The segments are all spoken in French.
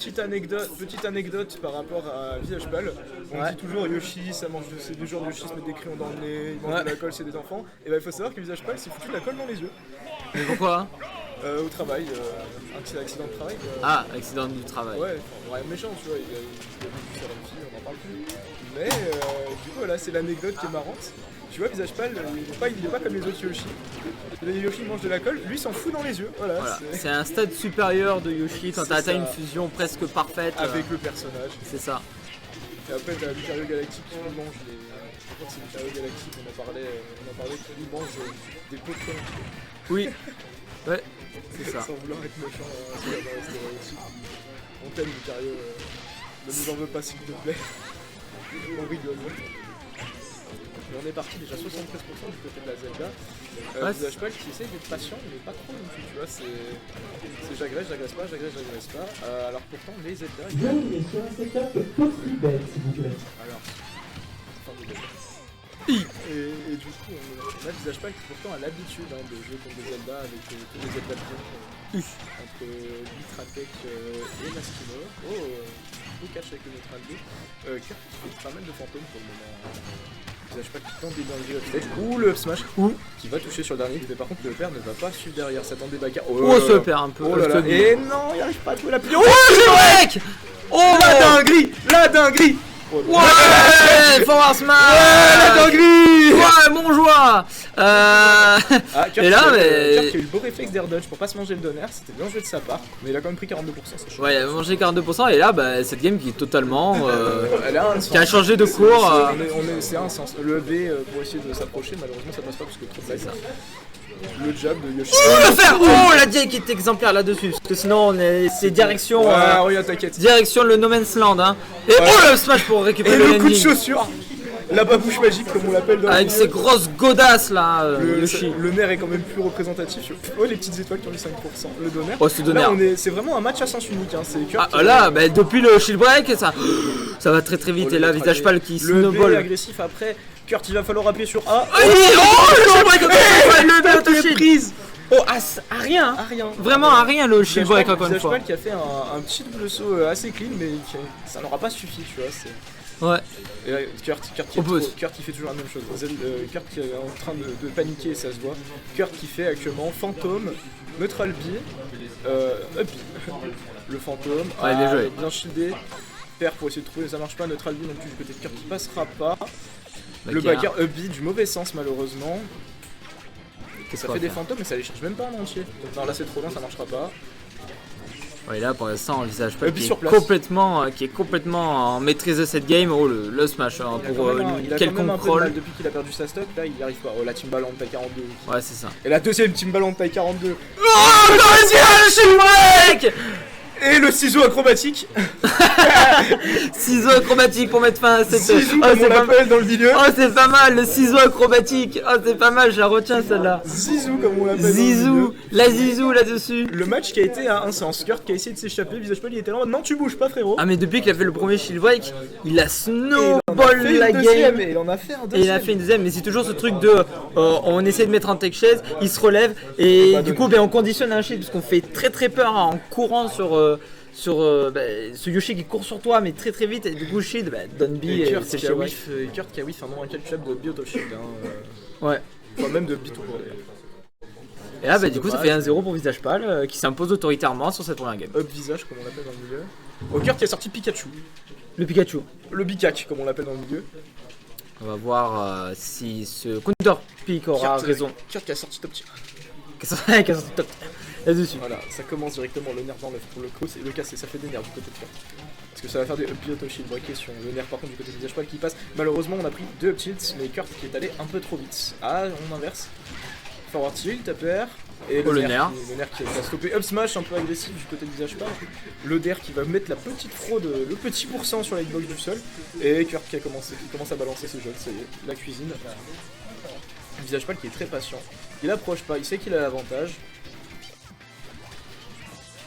Petite anecdote par rapport à Visage Pâle. On dit toujours Yoshi, c'est du genre de Yoshi se met des crayons dans le nez, ils mangent de la colle, c'est des enfants. Et bah il faut savoir que Visage Pâle s'est foutu de la colle dans les yeux. Mais pourquoi? Au travail, un petit accident de travail. Ah, accident du travail. Ouais, rien de méchant, tu vois, il a vu sur une fille, on en parle plus. Mais du coup, voilà, c'est l'anecdote qui est marrante. Tu vois, Visage Pâle, il est pas comme les autres Yoshi. Les Yoshi mangent de la colle, lui s'en fout dans les yeux. Voilà. C'est un stade supérieur de Yoshi quand t'as atteint une fusion presque parfaite. Avec le personnage. C'est ça. Et après, t'as Lucario Galactique qui lui mange les. Je crois que c'est Lucario Galactique, on en parlait qui lui mange des pots de colle. Oui. Ouais, c'est ça. Sans vouloir être méchant dans les stéréotypes. On t'aime Lucario, ne nous en veux pas s'il te plaît. On rigole. Mais on est parti déjà 73% du côté de la Zelda. Visage Pâle qui essaye d'être patient, mais pas trop non plus, tu vois, c'est j'agresse pas. Alors pourtant les Zelda... Bienvenue sur un setup post-rebelle, s'il vous plaît. Alors, et du coup, on a Visage Pâle qui pourtant a l'habitude de jouer contre des Zelda avec tous les Zelda bien entre Litratech et Maskino. Catch avec le Neutral 2. Kirk qui fait pas mal de fantômes pour le moment. Visage Pâle qui tente des dingueries upstage. Ou le up smash qui va toucher sur le dernier. Mais par contre, le père ne va pas suivre derrière. S'attendait Baka. Oh, se perd un peu. Oh là là. Et non, il arrive pas à jouer la pluie. Oh, Shellwreck! Oh, la dinguerie. Ouais, Forward Smash! Ouais, la dinguerie! Ouais, mon joie! Et là, mais. Kirk qui a eu le beau réflexe d'air dodge pour pas se manger le donner, c'était bien joué de sa part, mais il a quand même pris 42%, c'est chaud. Ouais, il a mangé 42%, et là, bah, cette game qui est totalement. Elle a un sens. Qui a changé de cours. C'est un sens. Le B pour essayer de s'approcher, malheureusement ça passe pas parce que trop de ça. Le jab de Yoshi. Le fer! Oh, la DI qui est exemplaire là-dessus, parce que sinon, c'est direction. Oui, t'inquiète. Direction le No Man's Land, hein. Et oh, le smash pour récupérer le le coup de landing. chaussure! La babouche magique, comme on l'appelle dans le Avec milieu. ses grosses godasses là, Yoshi. Le nerf est quand même plus représentatif. Oh, les petites étoiles qui ont eu 5%. Le donner. Oh, ce donner. C'est vraiment un match à sens unique. Hein. C'est Kirk là, bah, depuis le shield break, ça va très très vite. Oh, et là, Visage Pâle qui le snowball. B agressif après. Kurt, il va falloir appuyer sur A. Oh, le shield break, le shield prise. Oh, à rien. À rien. Vraiment à rien le shield break encore une fois. Visage Pâle qui a fait un petit double saut assez clean, mais ça n'aura pas suffi, tu vois. Ouais. Et là, Kurt qui fait toujours la même chose. Kurt qui est en train de paniquer et ça se voit. Kurt qui fait actuellement Fantôme, Neutral B, Up B. Le fantôme, bien joué. Bien shieldé. Père pour essayer de trouver, ça marche pas. Neutral B non plus du côté de Kurt qui passera pas. Le backer Up B du mauvais sens malheureusement. Ça fait des fantômes mais ça les cherche même pas en entier. Non là c'est trop loin, ça marchera pas. Ouais, là pour l'instant, Visage Pâle qui est complètement en maîtrise de cette game. Oh, le smash hein, pour quelconque roll. Depuis qu'il a perdu sa stock, là il y arrive pas. Oh, la Timbaland taille 42. Ouais, c'est ça. Et la deuxième Timbaland taille 42. Oh, le shield break! Et le ciseau acrobatique. Ciseau acrobatique pour mettre fin à cette. Zizou, comme on l'appelle dans le milieu. Oh, c'est pas mal, le ciseau acrobatique. Oh, c'est pas mal, je la retiens celle-là. Zizou, comme on l'appelle. Zizou, la Zizou là-dessus. Le match qui a été à un sens. Kurt qui a essayé de s'échapper, Visage Pâle il était là. Non, tu bouges pas, frérot. Ah, mais depuis qu'il a fait le premier shield break, il a snowball la game. Et il en a fait un deuxième. Et il a fait une deuxième, mais c'est toujours ce truc de on essaie de mettre un tech chaise, il se relève et du coup on conditionne un shield parce qu'on fait très très peur en courant sur ce Yoshi qui court sur toi mais très très vite et du coup shield donne B et Kurt c'est qui chez a whiff un nombre incalculable de B auto shield. Ouais. Enfin, même de B tout court d'ailleurs. Et là du coup ça fait 1-0 pour Visage Pâle qui s'impose autoritairement sur cette première game. Up visage comme on l'appelle dans le milieu. Oh, Kurt qui a sorti Pikachu. Le Pikachu. Le Bikac comme on l'appelle dans le milieu. On va voir si ce counter pick aura raison. Kurt qui a sorti top tier. Qui a sorti top là-dessus. Voilà, ça commence directement le nerf dans l'œuf pour le coup, et le casser, ça fait des nerfs du côté de Kurt. Parce que ça va faire des up auto shield breakés sur le nerf par contre du côté de Visage Pâle qui passe. Malheureusement on a pris 2 up tilts, mais Kurt qui est allé un peu trop vite. Ah, on inverse. Forward tilt, taper. Et le nerf qui a stoppé up smash un peu agressif du côté de Visage Pâle. Le der qui va mettre la petite fraude, le petit pourcent sur la hitbox du sol. Et Kurt qui commence à balancer ses jeux, ça y est, la cuisine. Visage Pâle qui est très patient. Il approche pas, il sait qu'il a l'avantage.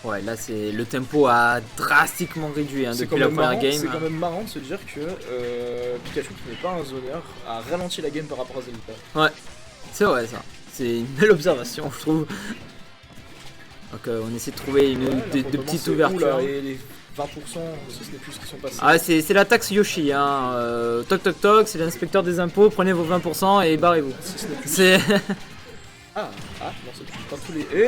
Ouais, là c'est le tempo a drastiquement réduit depuis la première game. C'est quand même marrant de se dire que Pikachu qui n'est pas un zoneur a ralenti la game par rapport à Zelda. Ouais, c'est vrai ça. C'est une belle observation je trouve. Donc on essaie de trouver de petites ouvertures. Et les 20%, si ce n'est plus, qui sont passés. Ah, c'est la taxe Yoshi, hein. Toc toc toc, c'est l'inspecteur des impôts, prenez vos 20% et barrez-vous. Si ce n'est plus. C'est. Ah, non, c'est pas tous les. Et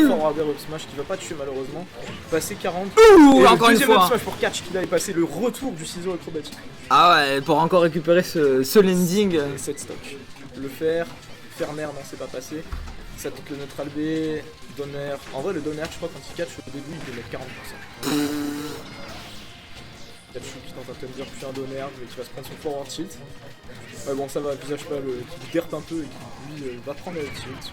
forwarder up smash qui va pas tuer malheureusement. Passer 40. Ouh, et encore le une deuxième up fois. smash pour Catch qui là est passé le retour du ciseau acrobatique. Ah ouais, pour encore récupérer ce landing. Et 7 stock. Le fer nerf, non, c'est pas passé. Ça tente le neutral B. Donner. En vrai, le donner, je crois, quand il catch au début, il peut mettre 40%. Catch qui tente un thunder puis un donner, mais qui va se prendre son forward tilt. Ouais, bon, ça va, visage pas qui derpe un peu et qui lui va prendre le tilt.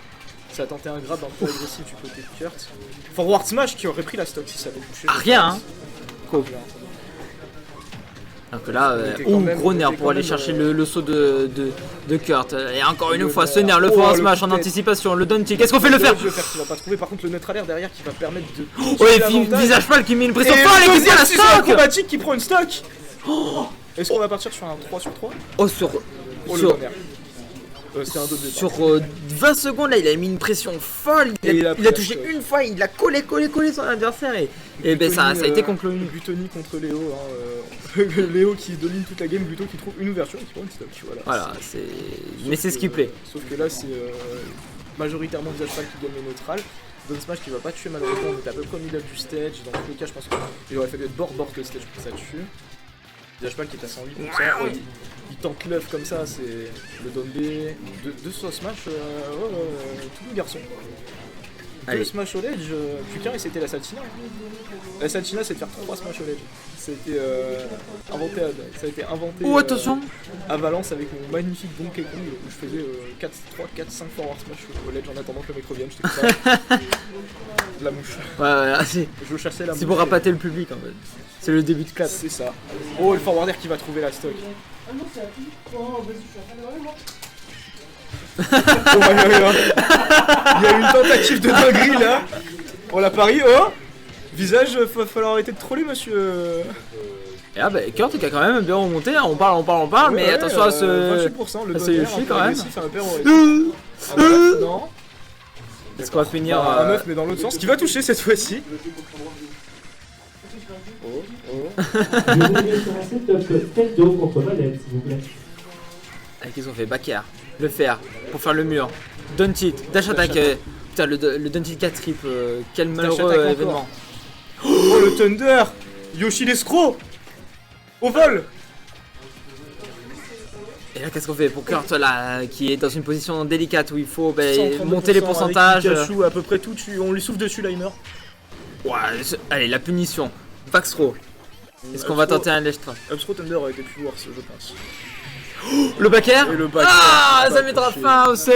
Ça a tenté un grab un peu agressif du côté de Kurt. Forward smash qui aurait pris la stock si ça avait touché. Ah, rien, hein. Cool. Donc là, gros nerf pour aller chercher le saut de Kurt. Et encore une fois, ce nerf, le forward smash en anticipation, le down tilt. Qu'est-ce qu'on fait le faire? Qui va pas trouver, par contre le neutral air derrière qui va permettre de. Ouais, visage pâle qui met une pression folle et qui prend la stock. Acrobatique qui prend une stock. Est-ce qu'on va partir sur un 3 sur 3? Oh, c'est un 2 sur 20 secondes là, il a mis une pression folle. Il a touché une fois, il a collé son adversaire et ben ça a été conclu. Butoni contre Léo, hein, Léo qui domine toute la game, Buto qui trouve une ouverture et qui prend une stock. Voilà, mais c'est ce qui plaît. Sauf que là c'est majoritairement visage pâle qui gagne le neutral. Down smash qui va pas tuer malheureusement, on est à peu près au milieu du stage. Dans tous les cas, je pense qu'il aurait fallu être bord le stage pour que ça tue. Visage pâle qui est à 108%. Il tente l'œuf comme ça, c'est le down B. Deux smash, tout le garçon. Deux smash au ledge, plus qu'un et c'était la Saltina. La Saltina c'est de faire 3 smash au ledge. C'était inventé Oh attention à Valence avec mon magnifique Donkey Kong où je faisais 3, 4, 5 forward smash au ledge en attendant que le mec revienne. J'étais comme ça. La mouche. Ouais, je chassais la mouche. C'est pour appâter le public en fait. C'est le début de classe. C'est ça. Oh, le forwarder qui va trouver la stock. Ah non, c'est la pile. Oh, vas-y, je suis en train de voir, moi. Oh, il y a eu une tentative de dinguerie là. On l'a pari, oh. Visage, va falloir arrêter de troller, monsieur. Et là, bah, Kurt qui a quand même bien remonté, hein. on parle, mais attention à ce. 28%, le c'est Yoshi quand même. Non. Est-ce qu'on va finir un 9 mais dans l'autre sens, qui va toucher cette fois-ci. Je vais commencer top Tendo contre Valette, s'il vous plaît. Qu'est-ce qu'on fait? Backer, le fer, pour faire le mur. Down tilt, dash attack. Putain, le down tilt 4 trip, quel malheureux événement. Oh le Thunder! Yoshi l'escroc! Au vol! Et là, qu'est-ce qu'on fait pour Kurt là, qui est dans une position délicate où il faut monter les pourcentages. Pikachu, à peu près tout, on lui souffle dessus là, il meurt. Ouais, allez, la punition. Vax Throw. Est-ce qu'on va tenter un ledge trap? Upthrow Thunder aurait été plus worse, je pense. Le backer? Et le backer, ah, pas ça mettra touché. fin au set.